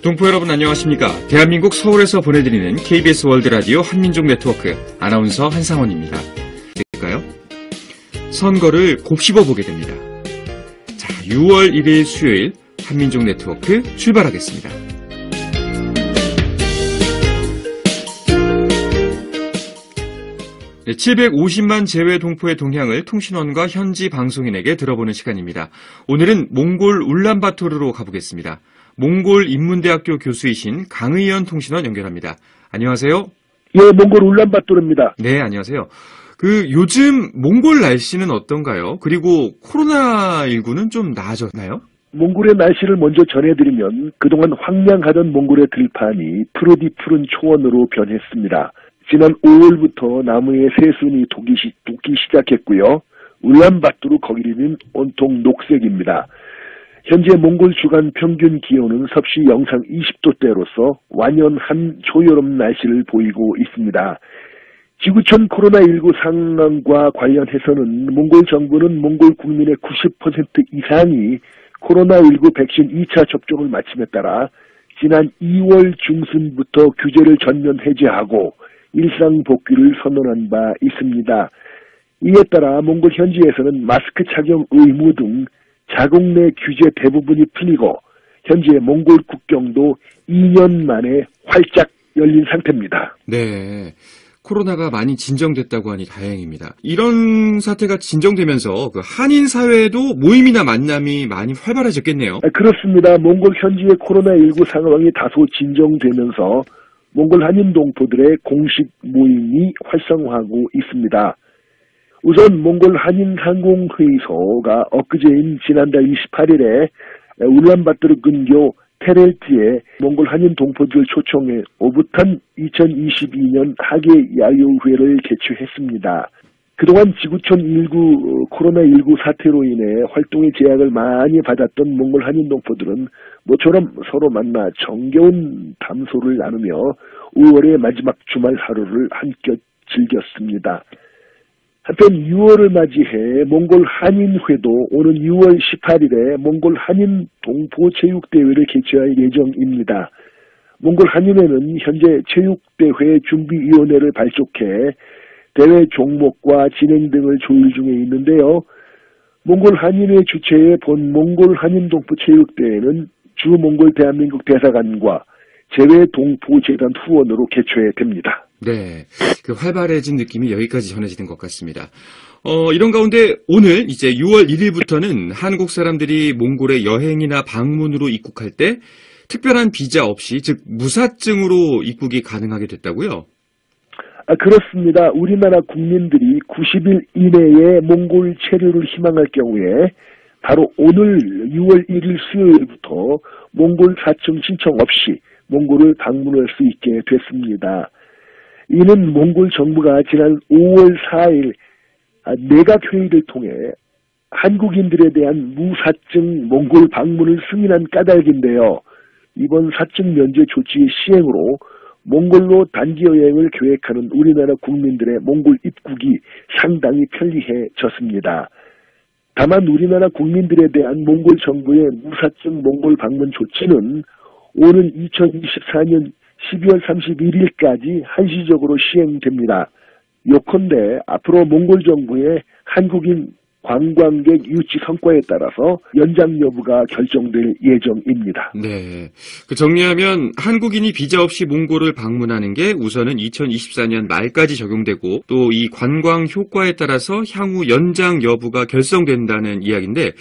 동포 여러분 안녕하십니까? 대한민국 서울에서 보내드리는 KBS 월드라디오 한민족 네트워크 아나운서 한상원입니다. 될까요? 선거를 곱씹어 보게 됩니다. 자, 6월 1일 수요일 한민족 네트워크 출발하겠습니다. 네, 750만 제외 동포의 동향을 통신원과 현지 방송인에게 들어보는 시간입니다. 오늘은 몽골 울란바토르로 가보겠습니다. 몽골 인문대학교 교수이신 강의연 통신원 연결합니다. 안녕하세요. 예, 몽골 울란바토르입니다. 네, 안녕하세요. 요즘 몽골 날씨는 어떤가요? 그리고 코로나19는 좀 나아졌나요? 몽골의 날씨를 먼저 전해드리면 그동안 황량하던 몽골의 들판이 푸르디 푸른 초원으로 변했습니다. 지난 5월부터 나무의 새순이 돋기 시작했고요. 울란바토르 거리는 온통 녹색입니다. 현재 몽골 주간 평균 기온은 섭씨 영상 20도대로서 완연한 초여름 날씨를 보이고 있습니다. 지구촌 코로나19 상황과 관련해서는 몽골 정부는 몽골 국민의 90% 이상이 코로나19 백신 2차 접종을 마침에 따라 지난 2월 중순부터 규제를 전면 해제하고 일상 복귀를 선언한 바 있습니다. 이에 따라 몽골 현지에서는 마스크 착용 의무 등 자국 내 규제 대부분이 풀리고 현재 몽골 국경도 2년 만에 활짝 열린 상태입니다. 네, 코로나가 많이 진정됐다고 하니 다행입니다. 이런 사태가 진정되면서 한인 사회에도 모임이나 만남이 많이 활발해졌겠네요. 그렇습니다. 몽골 현지의 코로나19 상황이 다소 진정되면서 몽골 한인 동포들의 공식 모임이 활성화하고 있습니다. 우선 몽골 한인 상공회의소가 엊그제인 지난달 28일에 울란바토르 근교 테렐티에 몽골 한인 동포들을 초청해 오붓한 2022년 하계 야유회를 개최했습니다. 그동안 지구촌 코로나19 사태로 인해 활동의 제약을 많이 받았던 몽골 한인 동포들은 모처럼 서로 만나 정겨운 담소를 나누며 5월의 마지막 주말 하루를 함께 즐겼습니다. 한편 6월을 맞이해 몽골 한인회도 오는 6월 18일에 몽골 한인 동포체육대회를 개최할 예정입니다. 몽골 한인회는 현재 체육대회 준비위원회를 발족해 대회 종목과 진행 등을 조율 중에 있는데요. 몽골 한인회 주최의 본 몽골 한인 동포체육대회는 주 몽골 대한민국 대사관과 제외 동포재단 후원으로 개최됩니다. 네, 활발해진 느낌이 여기까지 전해지는 것 같습니다. 이런 가운데 오늘 이제 6월 1일부터는 한국 사람들이 몽골에 여행이나 방문으로 입국할 때 특별한 비자 없이, 즉 무사증으로 입국이 가능하게 됐다고요? 그렇습니다. 우리나라 국민들이 90일 이내에 몽골 체류를 희망할 경우에 바로 오늘 6월 1일 수요일부터 몽골 사증 신청 없이 몽골을 방문할 수 있게 됐습니다. 이는 몽골 정부가 지난 5월 4일 내각회의를 통해 한국인들에 대한 무사증 몽골 방문을 승인한 까닭인데요. 이번 사증 면제 조치의 시행으로 몽골로 단기 여행을 계획하는 우리나라 국민들의 몽골 입국이 상당히 편리해졌습니다. 다만 우리나라 국민들에 대한 몽골 정부의 무사증 몽골 방문 조치는 오는 2024년 12월 31일까지 한시적으로 시행됩니다. 요컨대 앞으로 몽골 정부의 한국인 관광객 유치 성과에 따라서 연장 여부가 결정될 예정입니다. 네, 정리하면 한국인이 비자 없이 몽골을 방문하는 게 우선은 2024년 말까지 적용되고 또 이 관광 효과에 따라서 향후 연장 여부가 결정된다는 이야기인데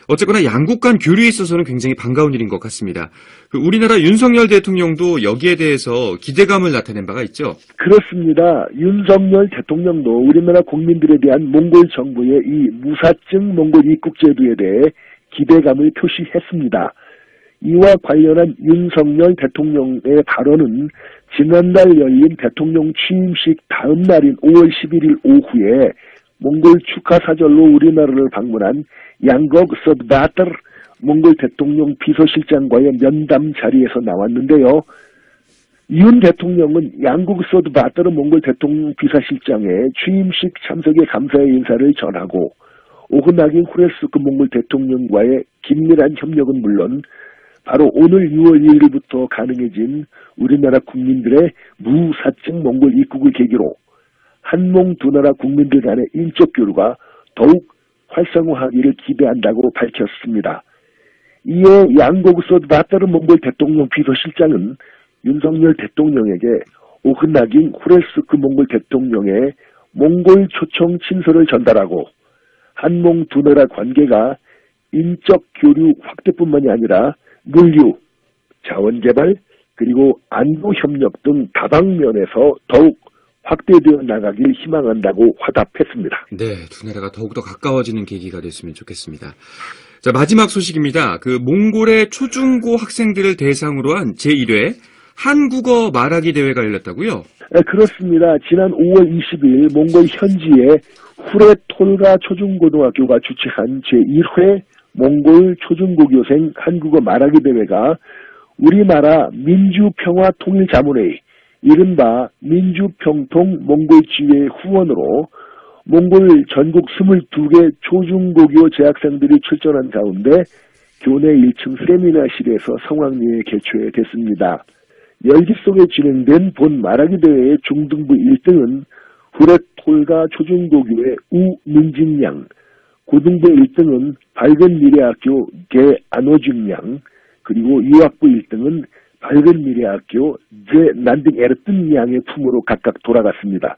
어쨌거나 양국 간 교류에 있어서는 굉장히 반가운 일인 것 같습니다. 우리나라 윤석열 대통령도 여기에 대해서 기대감을 나타낸 바가 있죠? 그렇습니다. 윤석열 대통령도 우리나라 국민들에 대한 몽골 정부의 이 무사증 몽골 입국 제도에 대해 기대감을 표시했습니다. 이와 관련한 윤석열 대통령의 발언은 지난달 열린 대통령 취임식 다음 날인 5월 11일 오후에 몽골 축하 사절로 우리나라를 방문한 양곡 서드바터 몽골 대통령 비서실장과의 면담 자리에서 나왔는데요. 윤 대통령은 양곡 서드바터 몽골 대통령 비서실장의 취임식 참석에 감사의 인사를 전하고 오흐나긴 후레스크 몽골 대통령과의 긴밀한 협력은 물론 바로 오늘 6월 1일부터 가능해진 우리나라 국민들의 무사증 몽골 입국을 계기로 한몽 두 나라 국민들 간의 인적 교류가 더욱 활성화하기를 기대한다고 밝혔습니다. 이에 양곡에서 나따르 몽골 대통령 비서실장은 윤석열 대통령에게 오흐나긴 후레스크 몽골 대통령의 몽골 초청 친서를 전달하고 한몽 두 나라 관계가 인적 교류 확대뿐만이 아니라 물류, 자원개발, 그리고 안보 협력 등 다방면에서 더욱 확대되어 나가길 희망한다고 화답했습니다. 네, 두 나라가 더욱더 가까워지는 계기가 됐으면 좋겠습니다. 자, 마지막 소식입니다. 몽골의 초중고 학생들을 대상으로 한 제1회 한국어 말하기 대회가 열렸다고요? 네, 그렇습니다. 지난 5월 20일 몽골 현지의 후레톨가 초중고등학교가 주최한 제1회 몽골 초중고교생 한국어 말하기 대회가 우리나라 민주평화통일자문회의, 이른바 민주평통 몽골지회 후원으로 몽골 전국 22개 초중고교 재학생들이 출전한 가운데 교내 1층 세미나실에서 성황리에 개최됐습니다. 열기 속에 진행된 본 말하기 대회의 중등부 1등은 후레톨가 초중고교의 우민진 양, 고등부 1등은 밝은 미래학교 개안호준 양, 그리고 유학부 1등은 밝은 미래학교 제난딩 에르뜬 양의 품으로 각각 돌아갔습니다.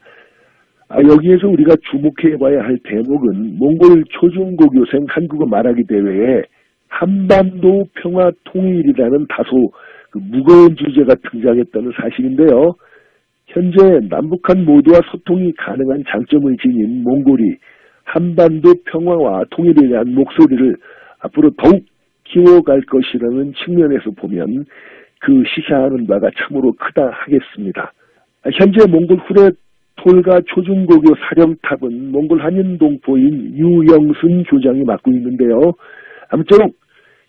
여기에서 우리가 주목해봐야 할 대목은 몽골 초중고교생 한국어 말하기 대회에 한반도 평화 통일이라는 다소 무거운 주제가 등장했다는 사실인데요. 현재 남북한 모두와 소통이 가능한 장점을 지닌 몽골이 한반도 평화와 통일에 대한 목소리를 앞으로 더욱 키워갈 것이라는 측면에서 보면 그 시사하는 바가 참으로 크다 하겠습니다. 현재 몽골 후레톨가 초중고교 사령탑은 몽골 한인동포인 유영순 교장이 맡고 있는데요. 아무쪼록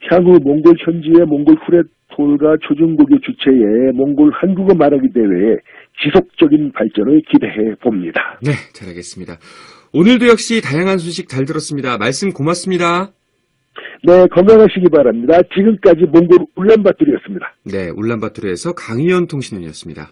향후 몽골 현지의 몽골 후레톨가 초중고교 주최의 몽골 한국어 말하기 대회에 지속적인 발전을 기대해 봅니다. 네, 잘 알겠습니다. 오늘도 역시 다양한 소식 잘 들었습니다. 말씀 고맙습니다. 네, 건강하시기 바랍니다. 지금까지 몽골 울란바토르였습니다. 네, 울란바토르에서 강희연 통신원이었습니다.